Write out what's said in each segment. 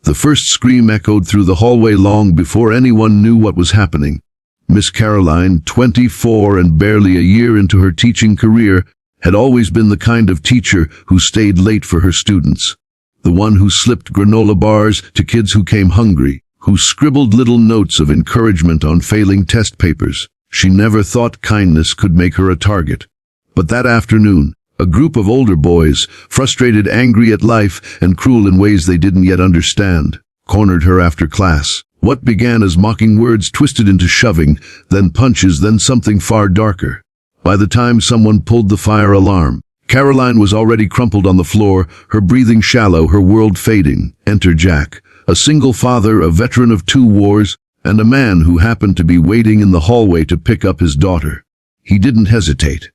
The first scream echoed through the hallway long before anyone knew what was happening. Miss Caroline, 24 and barely a year into her teaching career, had always been the kind of teacher who stayed late for her students. The one who slipped granola bars to kids who came hungry, who scribbled little notes of encouragement on failing test papers. She never thought kindness could make her a target. But that afternoon, a group of older boys, frustrated, angry at life, and cruel in ways they didn't yet understand, cornered her after class. What began as mocking words twisted into shoving, then punches, then something far darker. By the time someone pulled the fire alarm, Caroline was already crumpled on the floor, her breathing shallow, her world fading. Enter Jack, a single father, a veteran of 2 wars, and a man who happened to be waiting in the hallway to pick up his daughter. He didn't hesitate.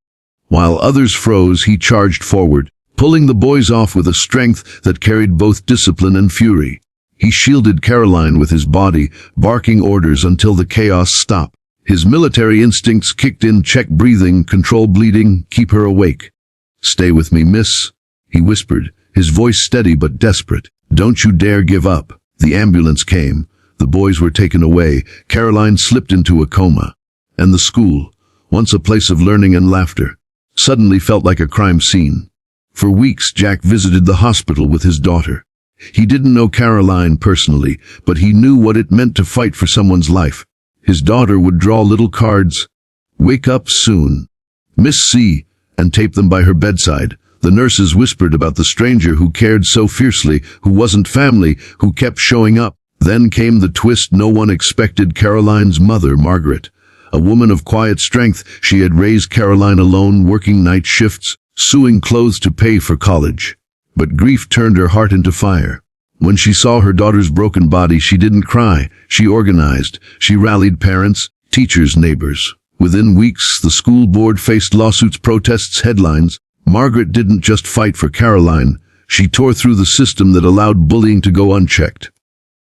While others froze, he charged forward, pulling the boys off with a strength that carried both discipline and fury. He shielded Caroline with his body, barking orders until the chaos stopped. His military instincts kicked in: check breathing, control bleeding, keep her awake. "Stay with me, miss," he whispered, his voice steady but desperate. "Don't you dare give up." The ambulance came. The boys were taken away. Caroline slipped into a coma. And the school, once a place of learning and laughter, suddenly felt like a crime scene. For weeks, Jack visited the hospital with his daughter. He didn't know Caroline personally, but he knew what it meant to fight for someone's life. His daughter would draw little cards, "Wake up soon, Miss C," and tape them by her bedside. The nurses whispered about the stranger who cared so fiercely, who wasn't family, who kept showing up. Then came the twist no one expected: Caroline's mother, Margaret. A woman of quiet strength, she had raised Caroline alone, working night shifts, sewing clothes to pay for college. But grief turned her heart into fire. When she saw her daughter's broken body, she didn't cry. She organized. She rallied parents, teachers, neighbors. Within weeks, the school board faced lawsuits, protests, headlines. Margaret didn't just fight for Caroline. She tore through the system that allowed bullying to go unchecked.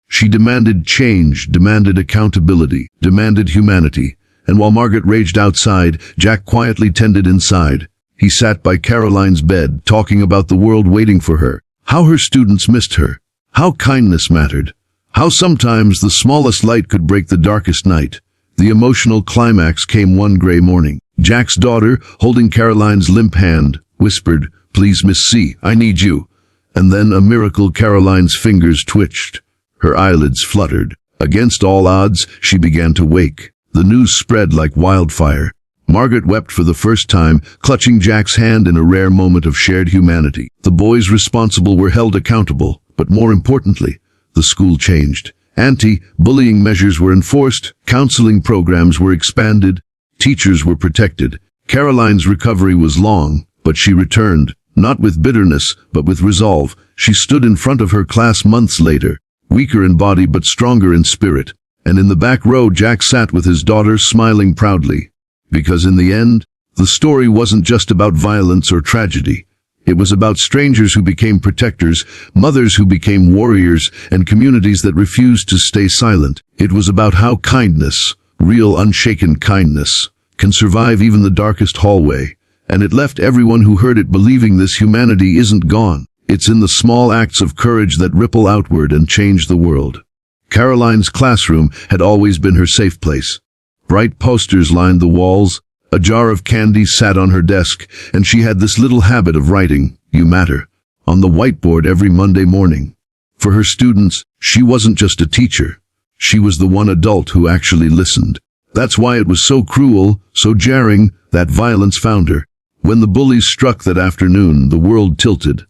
She demanded change, demanded accountability, demanded humanity. And while Margaret raged outside, Jack quietly tended inside. He sat by Caroline's bed, talking about the world waiting for her, how her students missed her, how kindness mattered, how sometimes the smallest light could break the darkest night. The emotional climax came one gray morning. Jack's daughter, holding Caroline's limp hand, whispered, "Please, Miss C, I need you." And then a miracle: Caroline's fingers twitched. Her eyelids fluttered. Against all odds, she began to wake. The news spread like wildfire. Margaret wept for the first time, clutching Jack's hand in a rare moment of shared humanity. The boys responsible were held accountable, but more importantly, the school changed. Anti-bullying measures were enforced, counseling programs were expanded, teachers were protected. Caroline's recovery was long, but she returned, not with bitterness, but with resolve. She stood in front of her class months later, weaker in body but stronger in spirit. And in the back row, Jack sat with his daughter, smiling proudly. Because in the end, the story wasn't just about violence or tragedy. It was about strangers who became protectors, mothers who became warriors, and communities that refused to stay silent. It was about how kindness, real unshaken kindness, can survive even the darkest hallway. And it left everyone who heard it believing this humanity isn't gone. It's in the small acts of courage that ripple outward and change the world. Caroline's classroom had always been her safe place. Bright posters lined the walls, a jar of candy sat on her desk, and she had this little habit of writing, "You matter," on the whiteboard every Monday morning. For her students, she wasn't just a teacher. She was the one adult who actually listened. That's why it was so cruel, so jarring, that violence found her. When the bullies struck that afternoon, the world tilted.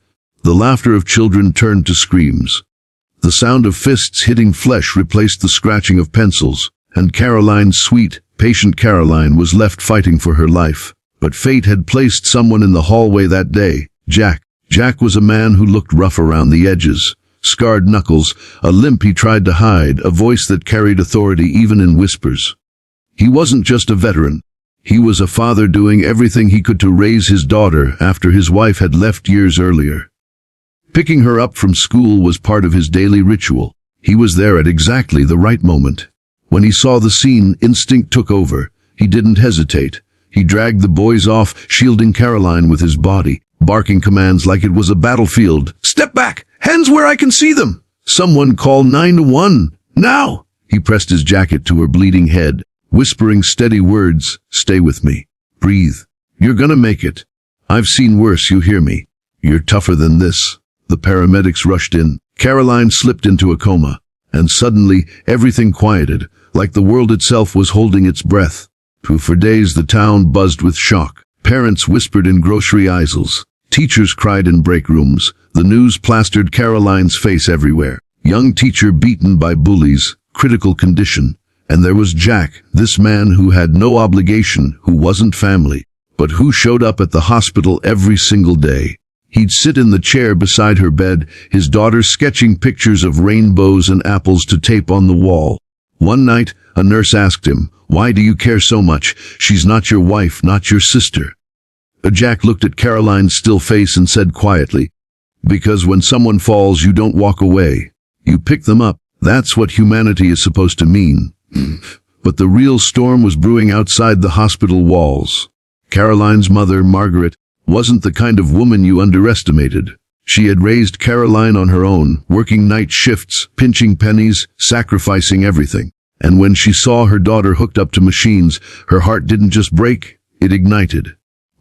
The laughter of children turned to screams. The sound of fists hitting flesh replaced the scratching of pencils. And Caroline, sweet, patient Caroline, was left fighting for her life. But fate had placed someone in the hallway that day, Jack. Jack was a man who looked rough around the edges. Scarred knuckles, a limp he tried to hide, a voice that carried authority even in whispers. He wasn't just a veteran. He was a father doing everything he could to raise his daughter after his wife had left years earlier. Picking her up from school was part of his daily ritual. He was there at exactly the right moment. When he saw the scene, instinct took over. He didn't hesitate. He dragged the boys off, shielding Caroline with his body, barking commands like it was a battlefield. "Step back! Hands where I can see them! Someone call 911, now! He pressed his jacket to her bleeding head, whispering steady words, "Stay with me. Breathe. You're gonna make it. I've seen worse, you hear me? You're tougher than this." The paramedics rushed in. Caroline slipped into a coma, and suddenly everything quieted, like the world itself was holding its breath. For days the town buzzed with shock. Parents whispered in grocery aisles. Teachers cried in break rooms. The news plastered Caroline's face everywhere. Young teacher beaten by bullies, critical condition. And there was Jack, this man who had no obligation, who wasn't family, but who showed up at the hospital every single day. He'd sit in the chair beside her bed, his daughter sketching pictures of rainbows and apples to tape on the wall. One night, a nurse asked him, "Why do you care so much? She's not your wife, not your sister." Jack looked at Caroline's still face and said quietly, "Because when someone falls, you don't walk away. You pick them up. That's what humanity is supposed to mean." But the real storm was brewing outside the hospital walls. Caroline's mother, Margaret, wasn't the kind of woman you underestimated. She had raised Caroline on her own, working night shifts, pinching pennies, sacrificing everything. And when she saw her daughter hooked up to machines, her heart didn't just break, it ignited.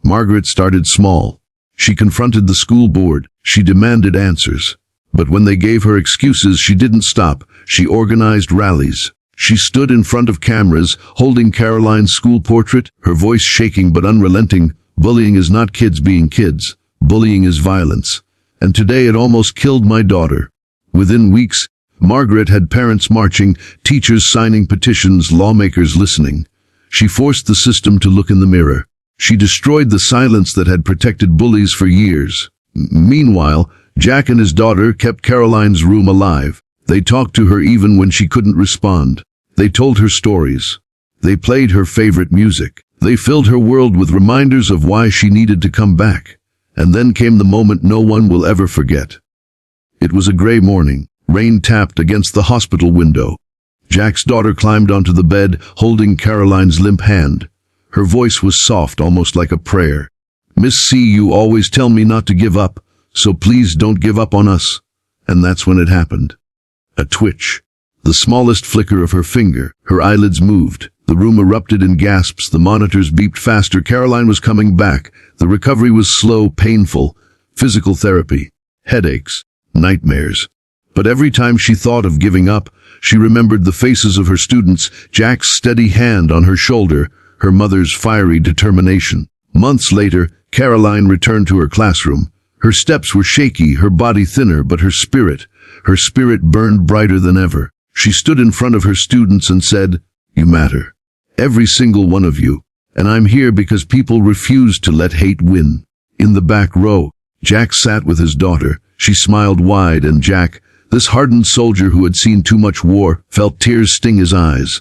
Margaret started small. She confronted the school board. She demanded answers. But when they gave her excuses, she didn't stop. She organized rallies. She stood in front of cameras, holding Caroline's school portrait, her voice shaking but unrelenting. "Bullying is not kids being kids. Bullying is violence. And today it almost killed my daughter." Within weeks, Margaret had parents marching, teachers signing petitions, lawmakers listening. She forced the system to look in the mirror. She destroyed the silence that had protected bullies for years. Meanwhile, Jack and his daughter kept Caroline's room alive. They talked to her even when she couldn't respond. They told her stories. They played her favorite music. They filled her world with reminders of why she needed to come back. And then came the moment no one will ever forget. It was a gray morning. Rain tapped against the hospital window. Jack's daughter climbed onto the bed, holding Caroline's limp hand. Her voice was soft, almost like a prayer. "Miss C, you always tell me not to give up, so please don't give up on us." And that's when it happened. A twitch. The smallest flicker of her finger. Her eyelids moved. The room erupted in gasps. The monitors beeped faster. Caroline was coming back. The recovery was slow, painful. Physical therapy. Headaches. Nightmares. But every time she thought of giving up, she remembered the faces of her students, Jack's steady hand on her shoulder, her mother's fiery determination. Months later, Caroline returned to her classroom. Her steps were shaky, her body thinner, but her spirit burned brighter than ever. She stood in front of her students and said, "You matter. Every single one of you. And I'm here because people refuse to let hate win." In the back row, Jack sat with his daughter. She smiled wide, and Jack, this hardened soldier who had seen too much war, felt tears sting his eyes.